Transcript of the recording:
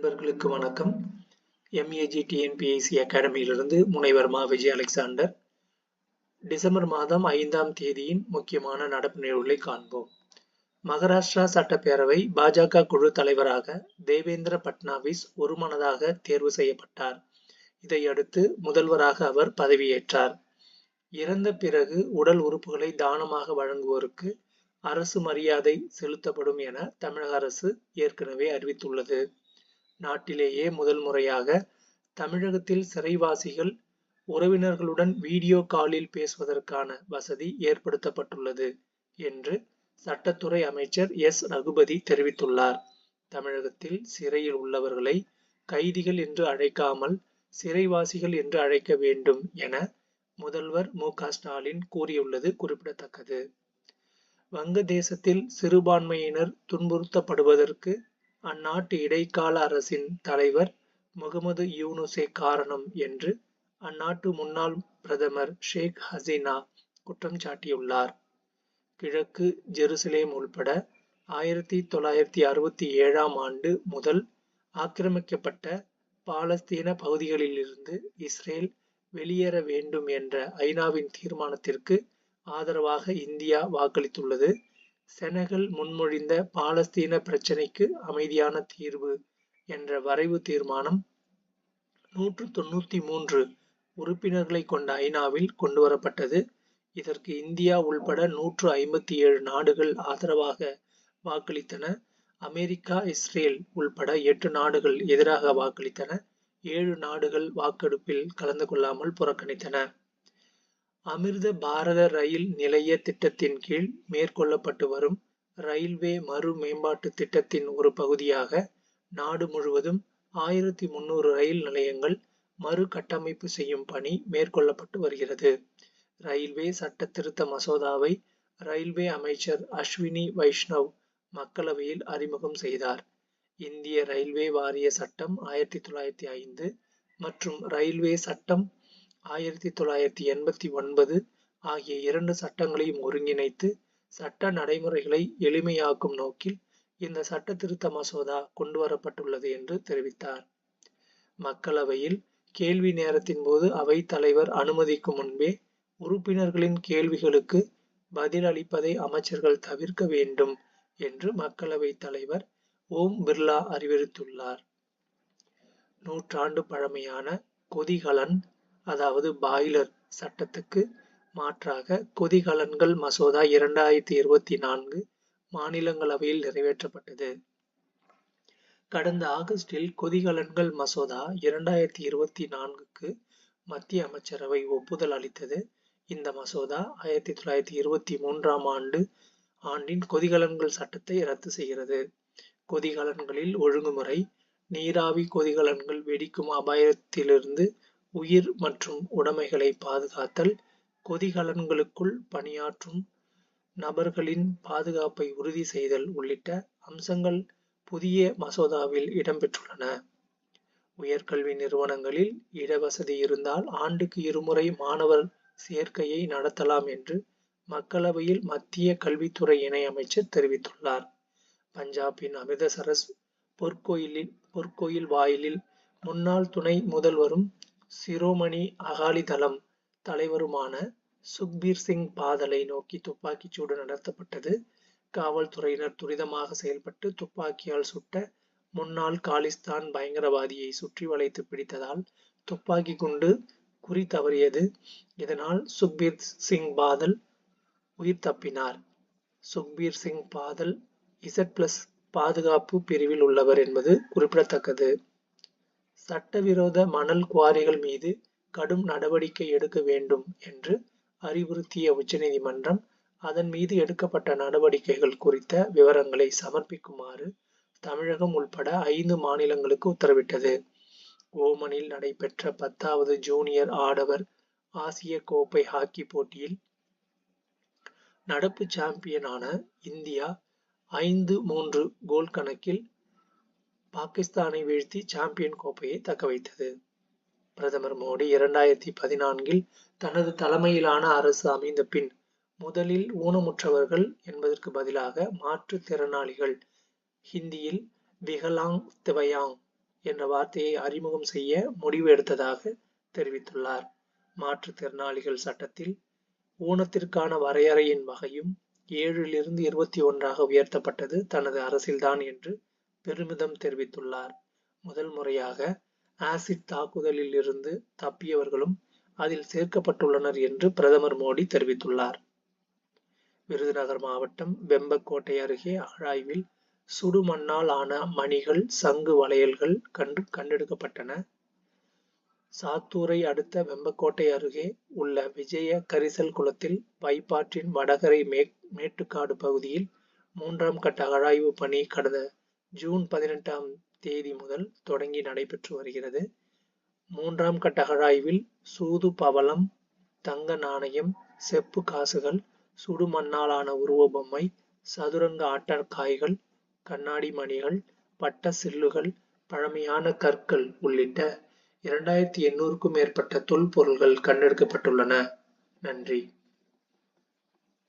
நண்பர்களுக்கு வணக்கம். MEG TNPSC அகாடமியிலிருந்து முனைவர் மா. விஜய் அலெக்சாண்டர். டிசம்பர் மாதம் 5ஆம் தேதியின் முக்கியமான நடப்பு நிகழ்வுகளை காண்போம். மகாராஷ்டிரா சட்டப்பேரவை பாஜக குழு தலைவராக தேவேந்திர பட்னாவிஸ் ஒருமனதாக தேர்வு செய்யப்பட்டார். இதையடுத்து முதல்வராக அவர் பதவியேற்றார். இறந்த பிறகு உடல் உறுப்புகளை தானமாக வழங்குவோருக்கு அரசு மரியாதை செலுத்தப்படும் என தமிழக அரசு ஏற்கனவே அறிவித்துள்ளது. நாட்டிலேயே முதல் முறையாக தமிழகத்தில் சிறைவாசிகள் உறவினர்களுடன் வீடியோ காலில் பேசுவதற்கான வசதி ஏற்படுத்தப்பட்டுள்ளது என்று சட்டத்துறை அமைச்சர் எஸ். ரகுபதி தெரிவித்துள்ளார். தமிழகத்தில் சிறையில் உள்ளவர்களை கைதிகள் என்று அழைக்காமல் சிறைவாசிகள் என்று அழைக்க வேண்டும் என முதல்வர் மு. க. ஸ்டாலின் கூறியுள்ளது குறிப்பிடத்தக்கது. வங்கதேசத்தில் சிறுபான்மையினர் துன்புறுத்தப்படுவதற்கு அந்நாட்டு இடைக்கால அரசின் தலைவர் முகமது யூனுஸே காரணம் என்று அந்நாட்டு முன்னாள் பிரதமர் ஷேக் ஹசீனா குற்றம் சாட்டியுள்ளார். கிழக்கு ஜெருசலேம் உள்பட 1967ஆம் ஆண்டு முதல் ஆக்கிரமிக்கப்பட்ட பாலஸ்தீன பகுதிகளிலிருந்து இஸ்ரேல் வெளியேற வேண்டும் என்ற ஐநாவின் தீர்மானத்திற்கு ஆதரவாக இந்தியா வாக்களித்துள்ளது. செனகல் முன்மொழிந்த பாலஸ்தீன பிரச்சினைக்கு அமைதியான தீர்வு என்ற வரைவு தீர்மானம் 193 உறுப்பினர்களை கொண்ட ஐநாவில் கொண்டுவரப்பட்டது. இதற்கு இந்தியா உள்பட 157 நாடுகள் ஆதரவாக வாக்களித்தன. அமெரிக்கா, இஸ்ரேல் உள்பட 8 நாடுகள் எதிராக வாக்களித்தன. 7 நாடுகள் வாக்கெடுப்பில் கலந்து கொள்ளாமல் புறக்கணித்தன. அமிர்த பாரத ரயில் நிலைய திட்டத்தின் கீழ் மேற்கொள்ளப்பட்டு வரும் ரயில்வே மறு மேம்பாட்டு திட்டத்தின் ஒரு பகுதியாக நாடு முழுவதும் 1300 ரயில் நிலையங்கள் மறு கட்டமைப்பு செய்யும் பணி மேற்கொள்ளப்பட்டு வருகிறது. ரயில்வே சட்ட திருத்த மசோதாவை ரயில்வே அமைச்சர் அஸ்வினி வைஷ்ணவ் மக்களவையில் அறிமுகம் செய்தார். இந்திய ரயில்வே வாரிய சட்டம் 1905 மற்றும் ரயில்வே சட்டம் 1989 ஆகிய 2 சட்டங்களையும் ஒருங்கிணைத்து சட்ட நடைமுறைகளை எளிமையாக்கும் நோக்கில் இந்த சட்ட திருத்த மசோதா கொண்டுவரப்பட்டுள்ளது என்று தெரிவித்தார். மக்களவையில் கேள்வி நேரத்தின் போது அவைத் தலைவர் அனுமதிக்கும் முன்பே உறுப்பினர்களின் கேள்விகளுக்கு பதில் அளிப்பதை அமைச்சர்கள் தவிர்க்க வேண்டும் என்று மக்களவைத் தலைவர் ஓம் பிர்லா அறிவுறுத்தியுள்ளார். நூற்றாண்டு பழமையான கொதிகலன் அதாவது பாய்லர் சட்டத்துக்கு மாற்றாக கொதிகலன்கள் மசோதா 2024 மாநிலங்களவையில் நிறைவேற்றப்பட்டது. கடந்த ஆகஸ்டில் கொதிகலன்கள் மசோதா 2024க்கு மத்திய அமைச்சரவை ஒப்புதல் அளித்தது. இந்த மசோதா 1923ஆம் ஆண்டின் கொதிகலன்கள் சட்டத்தை ரத்து செய்கிறது. கொதிகலன்களில் ஒழுங்குமுறை, நீராவி கொதிகலன்கள் வெடிக்கும் அபாயத்திலிருந்து உயிர் மற்றும் உடைமைகளை பாதுகாத்தல், கொதிகலன்களுக்குள் பணியாற்றும் நபர்களின் பாதுகாப்பை உறுதி செய்தல் உள்ளிட்ட அம்சங்கள் புதிய மசோதாவில் இடம்பெற்றுள்ளன. உயர்கல்வி நிறுவனங்களில் இடவசதி இருந்தால் ஆண்டுக்கு 2 முறை மாணவர் சேர்க்கையை நடத்தலாம் என்று மக்களவையில் மத்திய கல்வித்துறை இணை அமைச்சர் தெரிவித்துள்ளார். பஞ்சாபின் அமிர்தசரஸ் பொற்கோயில் வாயிலில் முன்னாள் துணை முதல்வரும் சிரோமணி அகாலிதளம் தலைவருமான சுக்பீர் சிங் பாதலை நோக்கி துப்பாக்கிச் சூடு நடத்தப்பட்டது. காவல்துறையினர் துரிதமாக செயல்பட்டு துப்பாக்கியால் சுட்ட முன்னாள் காலிஸ்தான் பயங்கரவாதியை சுற்றி வளைத்து பிடித்ததால் துப்பாக்கி குண்டு குறி தவறியது. இதனால் சுக்பீர் சிங் பாதல் உயிர் தப்பினார். சுக்பீர் சிங் பாதல் Z+ பாதுகாப்பு பிரிவில் உள்ளவர் என்பது குறிப்பிடத்தக்கது. சட்டவிரோத மணல் குவாரிகள் மீது கடும் நடவடிக்கை எடுக்க வேண்டும் என்று அறிவுறுத்திய உச்சநீதிமன்றம் அதன் மீது எடுக்கப்பட்ட நடவடிக்கைகள் குறித்த விவரங்களை சமர்ப்பிக்குமாறு தமிழகம் உள்பட 5 மாநிலங்களுக்கு உத்தரவிட்டது. ஓமனில் நடைபெற்ற 10வது ஜூனியர் ஆடவர் ஆசிய கோப்பை ஹாக்கி போட்டியில் நடப்பு சாம்பியனான இந்தியா 5-3 கோல் கணக்கில் பாகிஸ்தானை வீழ்த்தி சாம்பியன் கோப்பையை தக்கவைத்தது. பிரதமர் மோடி 2014இல் தனது தலைமையிலான அரசு அமைந்த பின் முதலில் ஊனமுற்றவர்கள் என்பதற்கு பதிலாக மாற்றுத்திறனாளிகள், ஹிந்தியில் விகலாங் திவயாங் என்ற வார்த்தையை அறிமுகம் செய்ய முடிவு எடுத்ததாக தெரிவித்துள்ளார். மாற்றுத்திறனாளிகள் சட்டத்தில் ஊனத்திற்கான வரையறையின் வகையும் 7லிருந்து 21ஆக உயர்த்தப்பட்டது தனது அரசில்தான் என்று பெருமிதம் தெரிவித்துள்ளார். முதல் முறையாக ஆசிட் தாக்குதலில் இருந்து தப்பியவர்களும் அதில் சேர்க்கப்பட்டுள்ளனர் என்று பிரதமர் மோடி தெரிவித்துள்ளார். விருதுநகர் மாவட்டம் வெம்பக்கோட்டை அருகே அகழாய்வில் சுடுமண்ணால் ஆன மணிகள், சங்கு வளையல்கள் கண்டெடுக்கப்பட்டன. சாத்தூரை அடுத்த வெம்பக்கோட்டை அருகே உள்ள விஜய கரிசல் குளத்தில் வைப்பாற்றின் வடகரை மேட்டுக்காடு பகுதியில் 3ஆம் கட்ட அகழாய்வு பணி கடந்த ஜூன் 18ஆம் தேதி முதல் தொடங்கி நடைபெற்று வருகிறது. 3ஆம் கட்ட அகழாய்வில் சூது பவளம், தங்க நாணயம், செப்பு காசுகள், சுடுமண்ணாலான உருவ பொம்மை, சதுரங்க ஆட்டக்காய்கள், கண்ணாடி மணிகள், வட்ட சில்லுகள், பழமையான கற்கள் உள்ளிட்ட 2800க்கும் மேற்பட்ட தொல்பொருள்கள் கண்டெடுக்கப்பட்டுள்ளன. நன்றி.